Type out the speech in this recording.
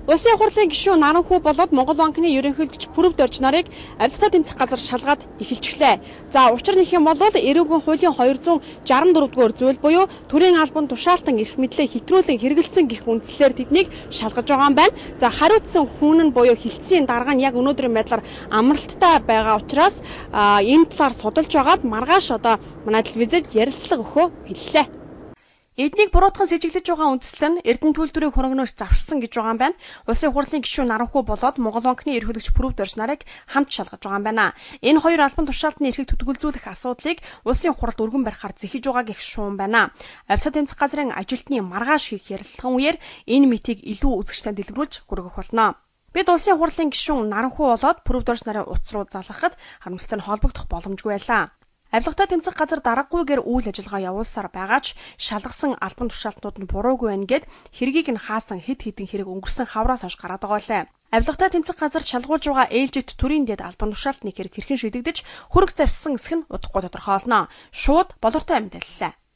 Улсын хурлын гишүүн Наранхүү болоод Монгол банкны ерөнхийлөгч Пүрэв Дорж нарыг авилгатай тэмцэх газар шалгаад эхэлчихлээ. За учир нь их юм бол эрүүгийн хуулийн 264 дугаар зүйл буюу төрийн албан тушаалтан эрх мэдлээ хэтрүүлэн хэрэгэлсэн гэх үндслээр тэднийг шалгаж байгаа юм байна. За хариуцсан хүн нь буюу хилцээний дарга нь яг өнөөдрийн байдлаар амралттай байгаа учраас энэ талаар судалж байгаад маргааш одоо манай телевизэд ярилцлага өгөхөө хэллээ. Эднийг буруутган сэжиглэж байгаа үндслэл нь Эрдэнэ төлөвлөрийн хөрөнгөнөөс завшсан гэж байгаа юм байна. Улсын хурлын гишүүн Наранхүү болоод Монгол банкны ерөнхийлөгч Пүрэв Дорж нарыг хамт шалгаж байгаа юм байна. Энэ хоёр албан тушаалтны эрхийг төтгөлзүүлэх асуудлыг улсын хуралд өргөн барихаар зэхиж байгаа гэх шуум байна. Авилгын тэмцэх газрын ажилтны маргааш хийх ярилцлагын үеэр энэ митийг илүү үзэгчтэй дэлгэрүүлж хүргэх болно. Бид улсын хурлын гишүүн Наранхүү болоод Пүрэв Дорж нарын утас руу залгахад харамсалтай нь холбогдох боломжгүй байлаа. Авилгатай тэмцэх газар дараггүйгээр үйл ажиллагаа явуулсаар байгаа ч шалгасан албан тушаалтнууд нь буруугүй байна гэд хэргийг нь хаасан хэд хэдэн хэрэг өнгөрсөн хавраас хойш гараад байгаа лээ. Авилгатай тэмцэх газар шалгуулж байгаа ээлжит төрийн дэд албан тушаалтны хэрэг хэрхэн шийдэгдэж хөрөг завьсан эсэх нь удахгүй тодорхойлно. Шууд болортой мэдээллээ.